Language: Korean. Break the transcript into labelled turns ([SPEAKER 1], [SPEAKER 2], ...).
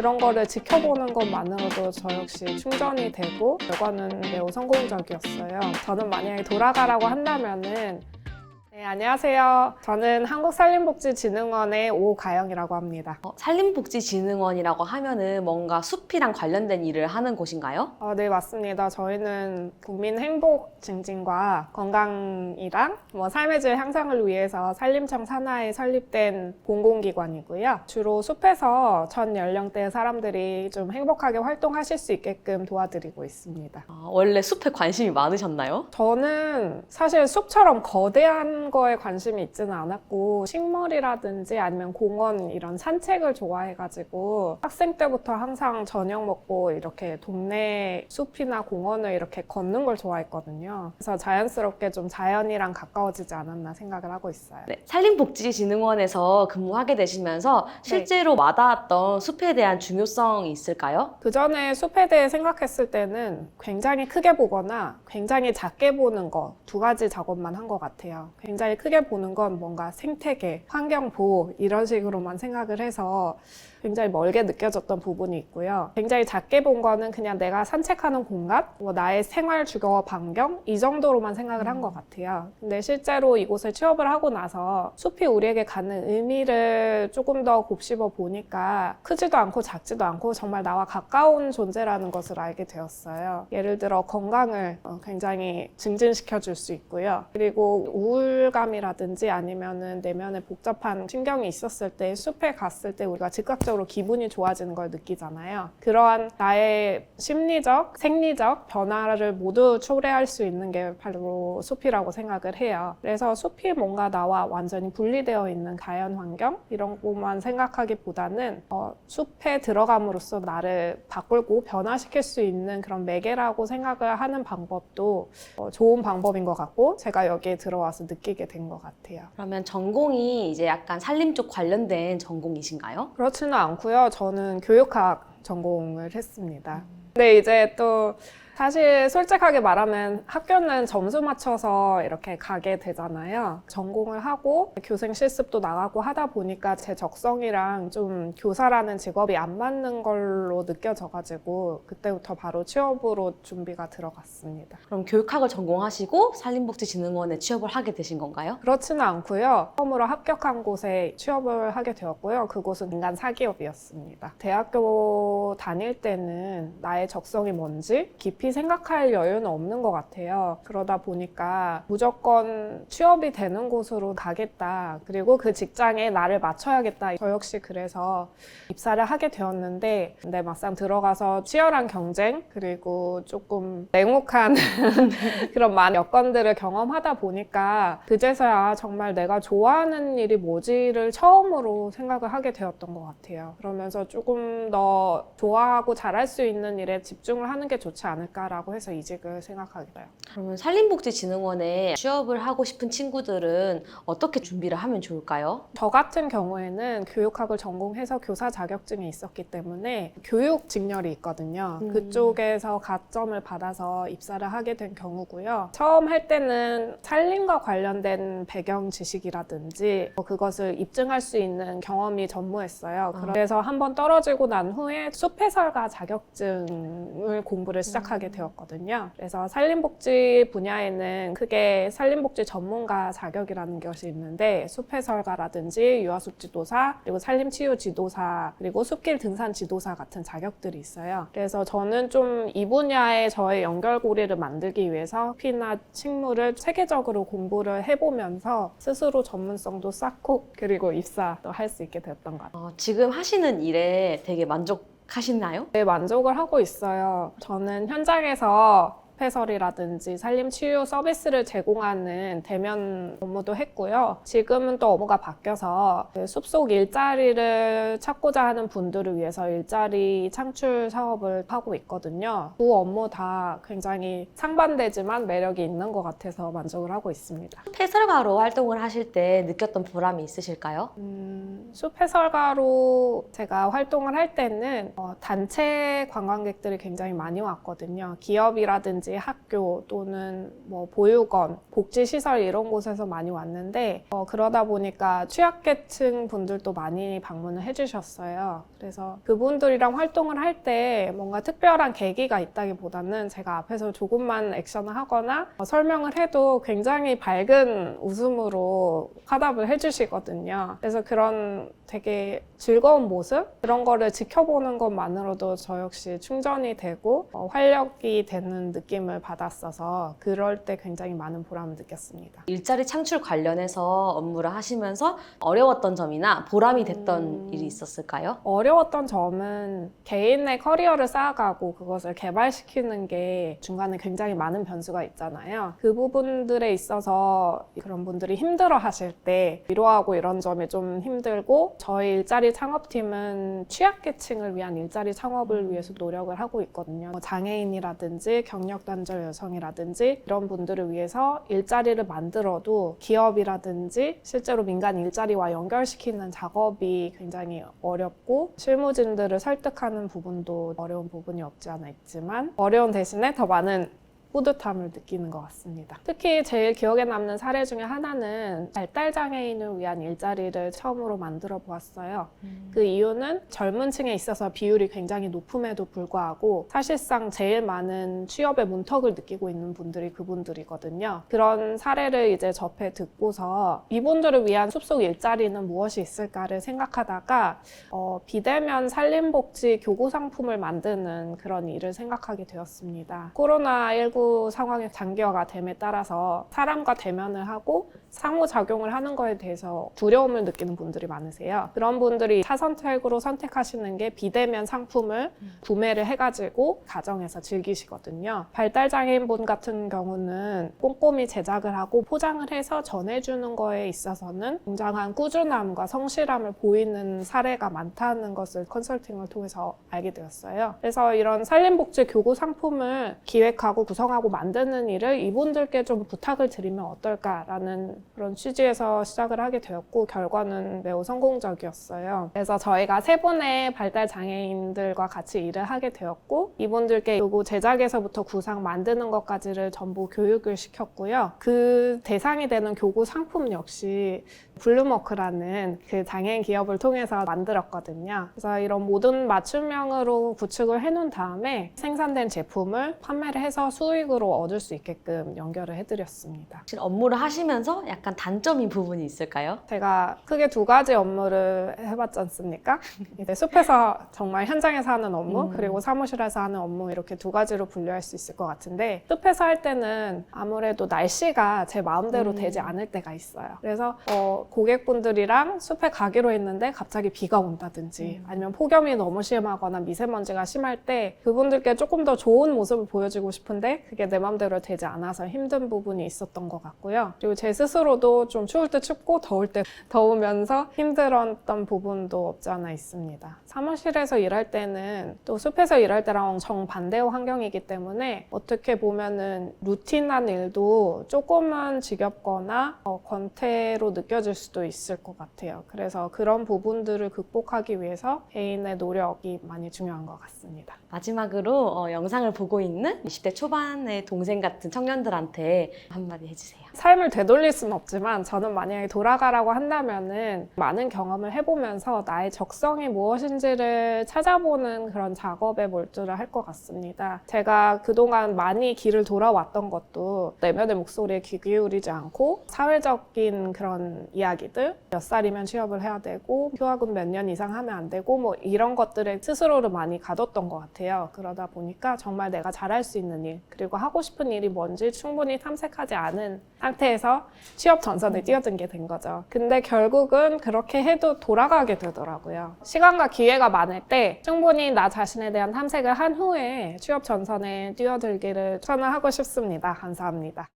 [SPEAKER 1] 그런 거를 지켜보는 것만으로도 저 역시 충전이 되고 결과는 매우 성공적이었어요. 저는 만약에 돌아가라고 한다면은 네, 안녕하세요. 저는 한국산림복지진흥원의 오가영이라고 합니다.
[SPEAKER 2] 산림복지진흥원이라고 하면은 뭔가 숲이랑 관련된 일을 하는 곳인가요?
[SPEAKER 1] 네, 맞습니다. 저희는 국민 행복 증진과 건강이랑 삶의 질 향상을 위해서 산림청 산하에 설립된 공공기관이고요. 주로 숲에서 전 연령대 사람들이 좀 행복하게 활동하실 수 있게끔 도와드리고 있습니다.
[SPEAKER 2] 원래 숲에 관심이 많으셨나요?
[SPEAKER 1] 저는 사실 숲처럼 거대한 거에 관심이 있지는 않았고 식물이라든지 아니면 공원 이런 산책을 좋아해가지고 학생 때부터 항상 저녁 먹고 이렇게 동네 숲이나 공원을 이렇게 걷는 걸 좋아했거든요. 그래서 자연스럽게 좀 자연이랑 가까워지지 않았나 생각을 하고 있어요.
[SPEAKER 2] 네, 산림복지진흥원에서 근무하게 되시면서 실제로 와닿았던 숲에 대한 중요성이 있을까요?
[SPEAKER 1] 그 전에 숲에 대해 생각했을 때는 굉장히 크게 보거나 굉장히 작게 보는 거 두 가지 작업만 한 것 같아요. 굉장히 크게 보는 건 뭔가 생태계, 환경보호 이런 식으로만 생각을 해서 굉장히 멀게 느껴졌던 부분이 있고요. 굉장히 작게 본 거는 그냥 내가 산책하는 공간, 나의 생활 주거 반경 이 정도로만 생각을 한 것 같아요. 근데 실제로 이곳에 취업을 하고 나서 숲이 우리에게 갖는 의미를 조금 더 곱씹어 보니까 크지도 않고 작지도 않고 정말 나와 가까운 존재라는 것을 알게 되었어요. 예를 들어 건강을 굉장히 증진시켜 줄 수 있고요. 그리고 우울감이라든지 아니면은 내면에 복잡한 신경이 있었을 때 숲에 갔을 때 우리가 즉각적으로 기분이 좋아지는 걸 느끼잖아요. 그러한 나의 심리적, 생리적 변화를 모두 초래할 수 있는 게 바로 숲이라고 생각을 해요. 그래서 숲이 뭔가 나와 완전히 분리되어 있는 자연 환경 이런 것만 생각하기보다는 숲에 들어감으로써 나를 바꾸고 변화시킬 수 있는 그런 매개라고 생각을 하는 방법도 좋은 방법인 것 같고 제가 여기에 들어와서 느끼게 된 것 같아요.
[SPEAKER 2] 그러면 전공이 이제 약간 산림 쪽 관련된 전공이신가요?
[SPEAKER 1] 그렇지는 않고요. 저는 교육학 전공을 했습니다. 근데 이제 또 사실 솔직하게 말하면 학교는 점수 맞춰서 이렇게 가게 되잖아요. 전공을 하고 교생 실습도 나가고 하다 보니까 제 적성이랑 좀 교사라는 직업이 안 맞는 걸로 느껴져가지고 그때부터 바로 취업으로 준비가 들어갔습니다.
[SPEAKER 2] 그럼 교육학을 전공하시고 산림복지진흥원에 취업을 하게 되신 건가요?
[SPEAKER 1] 그렇지는 않고요. 처음으로 합격한 곳에 취업을 하게 되었고요. 그곳은 민간 사기업이었습니다. 대학교 다닐 때는 나의 적성이 뭔지 깊이 생각할 여유는 없는 것 같아요. 그러다 보니까 무조건 취업이 되는 곳으로 가겠다. 그리고 그 직장에 나를 맞춰야겠다. 저 역시 그래서 입사를 하게 되었는데 근데 막상 들어가서 치열한 경쟁 그리고 조금 냉혹한 그런 많은 여건들을 경험하다 보니까 그제서야 정말 내가 좋아하는 일이 뭐지를 처음으로 생각을 하게 되었던 것 같아요. 그러면서 조금 더 좋아하고 잘할 수 있는 일에 집중을 하는 게 좋지 않을까라고 해서 이직을 생각하게 돼요.
[SPEAKER 2] 그러면 산림복지진흥원에 취업을 하고 싶은 친구들은 어떻게 준비를 하면 좋을까요?
[SPEAKER 1] 저 같은 경우에는 교육학을 전공해서 교사 자격증이 있었기 때문에 교육 직렬이 있거든요. 그쪽에서 가점을 받아서 입사를 하게 된 경우고요. 처음 할 때는 산림과 관련된 배경 지식이라든지 그것을 입증할 수 있는 경험이 전무했어요. 그래서 한번 떨어지고 난 후에 숲해설가 자격증을 공부를 시작하게 되었거든요. 그래서 산림복지 분야에는 크게 산림복지 전문가 자격이라는 것이 있는데 숲해설가라든지 유아숲 지도사 그리고 산림치유 지도사 그리고 숲길 등산 지도사 같은 자격들이 있어요. 그래서 저는 좀 이 분야에 저의 연결고리를 만들기 위해서 숲이나 식물을 체계적으로 공부를 해보면서 스스로 전문성도 쌓고 그리고 입사도 할 수 있게 됐던 것 같아요.
[SPEAKER 2] 지금 하시는 일에 되게 만족하시나요?
[SPEAKER 1] 네, 만족을 하고 있어요. 저는 현장에서 숲해설이라든지 산림치유 서비스를 제공하는 대면 업무도 했고요. 지금은 또 업무가 바뀌어서 그 숲속 일자리를 찾고자 하는 분들을 위해서 일자리 창출 사업을 하고 있거든요. 두 업무 다 굉장히 상반되지만 매력이 있는 것 같아서 만족을 하고 있습니다.
[SPEAKER 2] 숲해설가로 활동을 하실 때 느꼈던 보람이 있으실까요?
[SPEAKER 1] 숲해설가로 제가 활동을 할 때는 단체 관광객들이 굉장히 많이 왔거든요. 기업이라든지 학교라든지 학교 또는 뭐 보육원, 복지시설 이런 곳에서 많이 왔는데 그러다 보니까 취약계층 분들도 많이 방문을 해주셨어요. 그래서 그분들이랑 활동을 할 때 뭔가 특별한 계기가 있다기보다는 제가 앞에서 조금만 액션을 하거나 설명을 해도 굉장히 밝은 웃음으로 화답을 해주시거든요. 그래서 그런 되게 즐거운 모습? 그런 거를 지켜보는 것만으로도 저 역시 충전이 되고 활력이 되는 느낌을 받았어서 그럴 때 굉장히 많은 보람을 느꼈습니다.
[SPEAKER 2] 일자리 창출 관련해서 업무를 하시면서 어려웠던 점이나 보람이 됐던 일이 있었을까요?
[SPEAKER 1] 어려웠던 점은 개인의 커리어를 쌓아가고 그것을 개발시키는 게 중간에 굉장히 많은 변수가 있잖아요. 그 부분들에 있어서 그런 분들이 힘들어 하실 때 위로하고 이런 점이 좀 힘들고 저희 일자리 창업팀은 취약계층을 위한 일자리 창업을 위해서 노력을 하고 있거든요. 장애인이라든지 경력단절 여성이라든지 이런 분들을 위해서 일자리를 만들어도 기업이라든지 실제로 민간 일자리와 연결시키는 작업이 굉장히 어렵고 실무진들을 설득하는 부분도 어려운 부분이 없지 않아 있지만 어려운 대신에 더 많은 뿌듯함을 느끼는 것 같습니다. 특히 제일 기억에 남는 사례 중에 하나는 발달장애인을 위한 일자리를 처음으로 만들어 보았어요. 그 이유는 젊은 층에 있어서 비율이 굉장히 높음에도 불구하고 사실상 제일 많은 취업의 문턱을 느끼고 있는 분들이 그분들이거든요. 그런 사례를 이제 접해 듣고서 이분들을 위한 숲속 일자리는 무엇이 있을까를 생각하다가 비대면 산림복지 교구 상품을 만드는 그런 일을 생각하게 되었습니다. 코로나19 상황이 장기화가 됨에 따라서 사람과 대면을 하고 상호작용을 하는 거에 대해서 두려움을 느끼는 분들이 많으세요. 그런 분들이 차선택으로 선택하시는 게 비대면 상품을 구매를 해가지고 가정에서 즐기시거든요. 발달장애인분 같은 경우는 꼼꼼히 제작을 하고 포장을 해서 전해주는 거에 있어서는 굉장한 꾸준함과 성실함을 보이는 사례가 많다는 것을 컨설팅을 통해서 알게 되었어요. 그래서 이런 산림복지 교구 상품을 기획하고 구성하고 만드는 일을 이분들께 좀 부탁을 드리면 어떨까라는 그런 취지에서 시작을 하게 되었고 결과는 매우 성공적이었어요. 그래서 저희가 3분의 발달 장애인들과 같이 일을 하게 되었고 이분들께 요거 제작에서부터 구상 만드는 것까지를 전부 교육을 시켰고요. 그 대상이 되는 교구 상품 역시 블룸워크라는 그 장애인 기업을 통해서 만들었거든요. 그래서 이런 모든 맞춤형으로 구축을 해놓은 다음에 생산된 제품을 판매를 해서 수익으로 얻을 수 있게끔 연결을 해드렸습니다.
[SPEAKER 2] 혹시 업무를 하시면서 약간 단점인 부분이 있을까요?
[SPEAKER 1] 제가 크게 2가지 업무를 해봤지 않습니까? 이제 숲에서 정말 현장에서 하는 업무 그리고 사무실에서 하는 업무 이렇게 2가지로 분류할 수 있을 것 같은데 숲에서 할 때는 아무래도 날씨가 제 마음대로 되지 않을 때가 있어요. 그래서 고객분들이랑 숲에 가기로 했는데 갑자기 비가 온다든지 아니면 폭염이 너무 심하거나 미세먼지가 심할 때 그분들께 조금 더 좋은 모습을 보여주고 싶은데 그게 내 마음대로 되지 않아서 힘든 부분이 있었던 것 같고요. 그리고 제 스스로도 좀 추울 때 춥고 더울 때 더우면서 힘들었던 부분도 없지 않아 있습니다. 사무실에서 일할 때는 또 숲에서 일할 때랑 정반대의 환경이기 때문에 어떻게 보면은 루틴한 일도 조금은 지겹거나 권태로 느껴질 수도 있을 것 같아요. 그래서 그런 부분들을 극복하기 위해서 개인의 노력이 많이 중요한 것 같습니다.
[SPEAKER 2] 마지막으로 영상을 보고 있는 20대 초반의 동생 같은 청년들한테 한마디 해주세요.
[SPEAKER 1] 삶을 되돌릴 수는 없지만 저는 만약에 돌아가라고 한다면은 많은 경험을 해보면서 나의 적성이 무엇인지를 찾아보는 그런 작업에 몰두를 할 것 같습니다. 제가 그동안 많이 길을 돌아왔던 것도 내면의 목소리에 귀 기울이지 않고 사회적인 그런 이야기들 몇 살이면 취업을 해야 되고 휴학은 몇 년 이상 하면 안 되고 뭐 이런 것들에 스스로를 많이 가뒀던 것 같아요. 그러다 보니까 정말 내가 잘할 수 있는 일 그리고 하고 싶은 일이 뭔지 충분히 탐색하지 않은 상태에서 취업 전선에 뛰어든 게 된 거죠. 근데 결국은 그렇게 해도 돌아가게 되더라고요. 시간과 기회가 많을 때 충분히 나 자신에 대한 탐색을 한 후에 취업 전선에 뛰어들기를 추천하고 싶습니다. 감사합니다.